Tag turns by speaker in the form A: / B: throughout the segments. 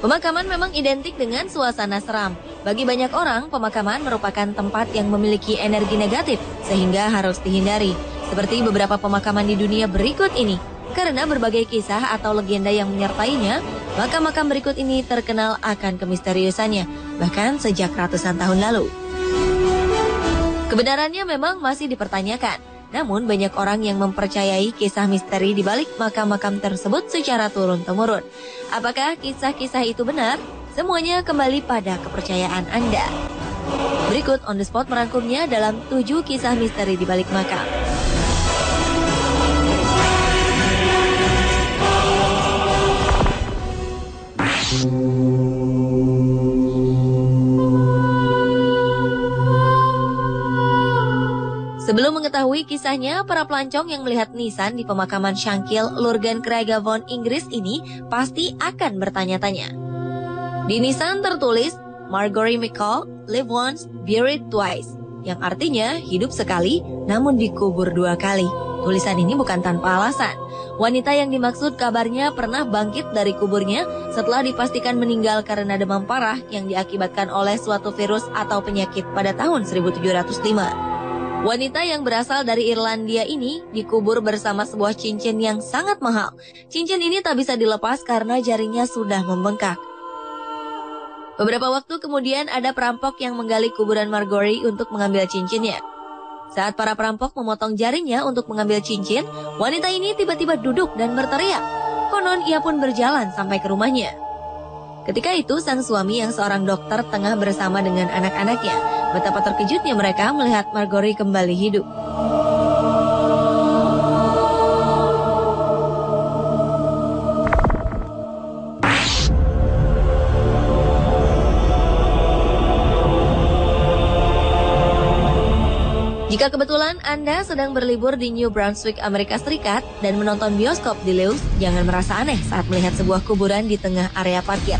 A: Pemakaman memang identik dengan suasana seram. Bagi banyak orang, pemakaman merupakan tempat yang memiliki energi negatif, sehingga harus dihindari. Seperti beberapa pemakaman di dunia berikut ini. Karena berbagai kisah atau legenda yang menyertainya, maka makam berikut ini terkenal akan kemisteriusannya, bahkan sejak ratusan tahun lalu. Kebenarannya memang masih dipertanyakan, namun banyak orang yang mempercayai kisah misteri di balik makam-makam tersebut secara turun-temurun. Apakah kisah-kisah itu benar? Semuanya kembali pada kepercayaan Anda. Berikut On The Spot merangkumnya dalam 7 kisah misteri di balik makam. Sebelum mengetahui kisahnya, para pelancong yang melihat nisan di pemakaman Shankill, Lurgan Craigavon, Inggris ini pasti akan bertanya-tanya. Di nisan tertulis, Marjorie McCall, live once, buried twice, yang artinya hidup sekali namun dikubur 2 kali. Tulisan ini bukan tanpa alasan. Wanita yang dimaksud kabarnya pernah bangkit dari kuburnya setelah dipastikan meninggal karena demam parah yang diakibatkan oleh suatu virus atau penyakit pada tahun 1705. Wanita yang berasal dari Irlandia ini dikubur bersama sebuah cincin yang sangat mahal. Cincin ini tak bisa dilepas karena jarinya sudah membengkak. Beberapa waktu kemudian ada perampok yang menggali kuburan Marjorie untuk mengambil cincinnya. Saat para perampok memotong jarinya untuk mengambil cincin, wanita ini tiba-tiba duduk dan berteriak. Konon ia pun berjalan sampai ke rumahnya. Ketika itu sang suami yang seorang dokter tengah bersama dengan anak-anaknya. Betapa terkejutnya mereka melihat Marjorie kembali hidup. Jika kebetulan Anda sedang berlibur di New Brunswick, Amerika Serikat dan menonton bioskop di Lewes, jangan merasa aneh saat melihat sebuah kuburan di tengah area parkir.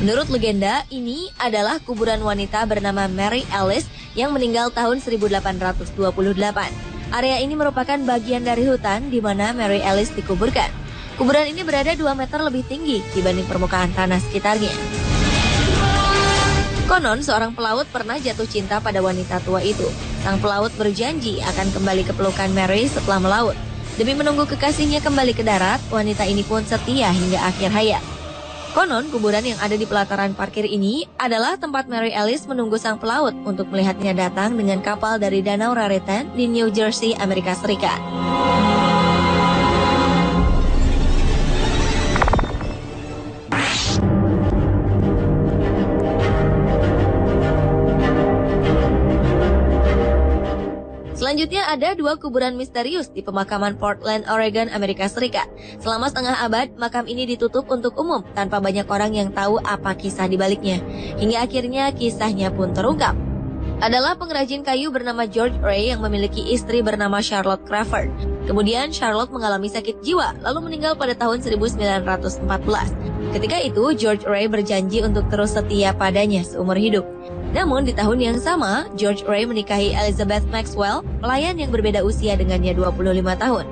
A: Menurut legenda, ini adalah kuburan wanita bernama Mary Alice yang meninggal tahun 1828. Area ini merupakan bagian dari hutan di mana Mary Alice dikuburkan. Kuburan ini berada 2 meter lebih tinggi dibanding permukaan tanah sekitarnya. Konon, seorang pelaut pernah jatuh cinta pada wanita tua itu. Sang pelaut berjanji akan kembali ke pelukan Mary setelah melaut. Demi menunggu kekasihnya kembali ke darat, wanita ini pun setia hingga akhir hayat. Konon, kuburan yang ada di pelataran parkir ini adalah tempat Mary Alice menunggu sang pelaut untuk melihatnya datang dengan kapal dari Danau Raritan di New Jersey, Amerika Serikat. Selanjutnya ada 2 kuburan misterius di pemakaman Portland, Oregon, Amerika Serikat. Selama setengah abad, makam ini ditutup untuk umum tanpa banyak orang yang tahu apa kisah di baliknya. Hingga akhirnya kisahnya pun terungkap. Adalah pengrajin kayu bernama George Ray yang memiliki istri bernama Charlotte Crawford. Kemudian Charlotte mengalami sakit jiwa lalu meninggal pada tahun 1914. Ketika itu George Ray berjanji untuk terus setia padanya seumur hidup. Namun di tahun yang sama, George Ray menikahi Elizabeth Maxwell, pelayan yang berbeda usia dengannya 25 tahun.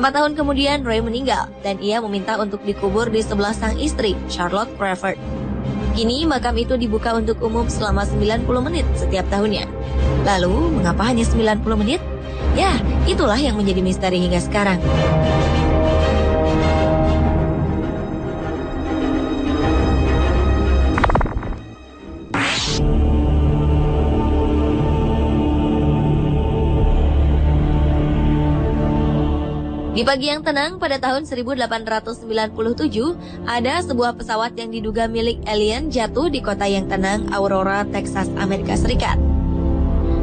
A: 4 tahun kemudian Ray meninggal dan ia meminta untuk dikubur di sebelah sang istri, Charlotte Crawford. Kini makam itu dibuka untuk umum selama 90 menit setiap tahunnya. Lalu, mengapa hanya 90 menit? Ya, itulah yang menjadi misteri hingga sekarang. Di pagi yang tenang pada tahun 1897, ada sebuah pesawat yang diduga milik alien jatuh di kota yang tenang, Aurora, Texas, Amerika Serikat.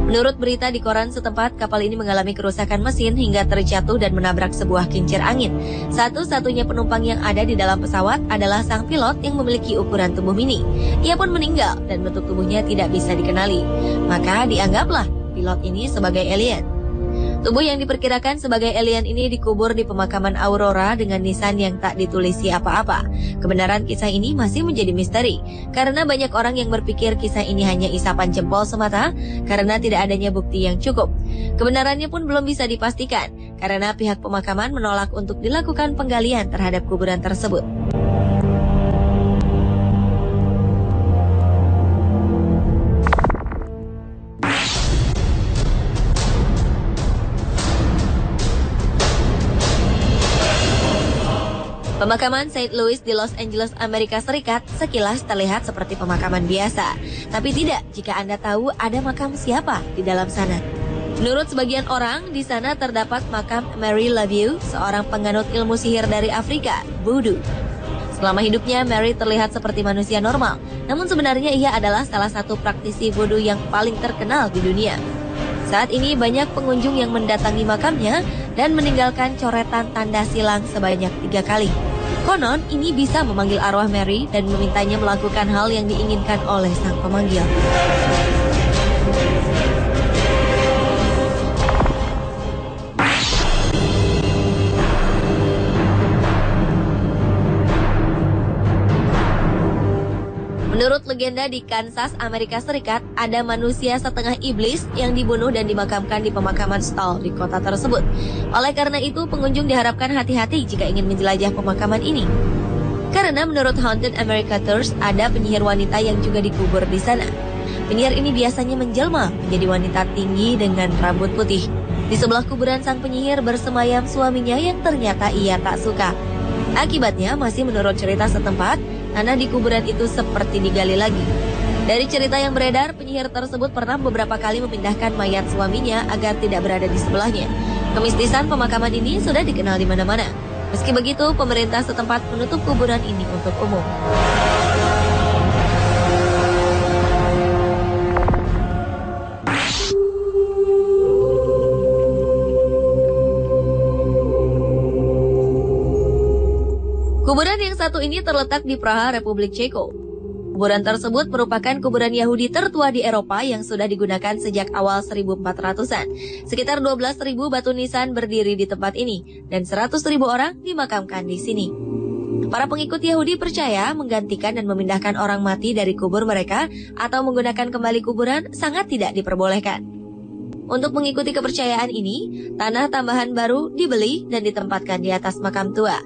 A: Menurut berita di koran setempat, kapal ini mengalami kerusakan mesin hingga terjatuh dan menabrak sebuah kincir angin. Satu-satunya penumpang yang ada di dalam pesawat adalah sang pilot yang memiliki ukuran tubuh mini. Ia pun meninggal dan bentuk tubuhnya tidak bisa dikenali. Maka dianggaplah pilot ini sebagai alien. Tubuh yang diperkirakan sebagai alien ini dikubur di pemakaman Aurora dengan nisan yang tak ditulisi apa-apa. Kebenaran kisah ini masih menjadi misteri, karena banyak orang yang berpikir kisah ini hanya isapan jempol semata, karena tidak adanya bukti yang cukup. Kebenarannya pun belum bisa dipastikan, karena pihak pemakaman menolak untuk dilakukan penggalian terhadap kuburan tersebut. Pemakaman St. Louis di Los Angeles, Amerika Serikat sekilas terlihat seperti pemakaman biasa. Tapi tidak jika Anda tahu ada makam siapa di dalam sana. Menurut sebagian orang, di sana terdapat makam Mary LaView, seorang penganut ilmu sihir dari Afrika, Voodoo. Selama hidupnya, Mary terlihat seperti manusia normal. Namun sebenarnya ia adalah salah satu praktisi Voodoo yang paling terkenal di dunia. Saat ini banyak pengunjung yang mendatangi makamnya dan meninggalkan coretan tanda silang sebanyak 3 kali. Konon, ini bisa memanggil arwah Mary dan memintanya melakukan hal yang diinginkan oleh sang pemanggil. Menurut legenda di Kansas, Amerika Serikat, ada manusia setengah iblis yang dibunuh dan dimakamkan di pemakaman Stoll di kota tersebut. Oleh karena itu, pengunjung diharapkan hati-hati jika ingin menjelajah pemakaman ini. Karena menurut Haunted America Tours, ada penyihir wanita yang juga dikubur di sana. Penyihir ini biasanya menjelma menjadi wanita tinggi dengan rambut putih. Di sebelah kuburan sang penyihir bersemayam suaminya yang ternyata ia tak suka. Akibatnya, masih menurut cerita setempat, tanah di kuburan itu seperti digali lagi. Dari cerita yang beredar, penyihir tersebut pernah beberapa kali memindahkan mayat suaminya agar tidak berada di sebelahnya. Kemistisan pemakaman ini sudah dikenal di mana-mana. Meski begitu, pemerintah setempat menutup kuburan ini untuk umum. Kuburan yang satu ini terletak di Praha, Republik Ceko. Kuburan tersebut merupakan kuburan Yahudi tertua di Eropa yang sudah digunakan sejak awal 1400-an. Sekitar 12.000 batu nisan berdiri di tempat ini, dan 100.000 orang dimakamkan di sini. Para pengikut Yahudi percaya menggantikan dan memindahkan orang mati dari kubur mereka atau menggunakan kembali kuburan sangat tidak diperbolehkan. Untuk mengikuti kepercayaan ini, tanah tambahan baru dibeli dan ditempatkan di atas makam tua.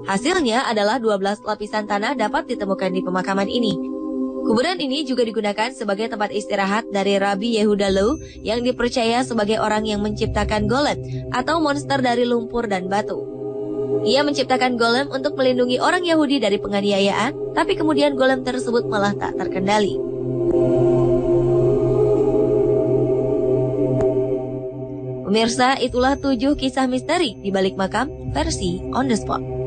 A: Hasilnya adalah 12 lapisan tanah dapat ditemukan di pemakaman ini. Kuburan ini juga digunakan sebagai tempat istirahat dari Rabbi Yehuda Loew yang dipercaya sebagai orang yang menciptakan golem atau monster dari lumpur dan batu. Ia menciptakan golem untuk melindungi orang Yahudi dari penganiayaan, tapi kemudian golem tersebut malah tak terkendali. Pemirsa, itulah 7 kisah misteri di balik makam versi On The Spot.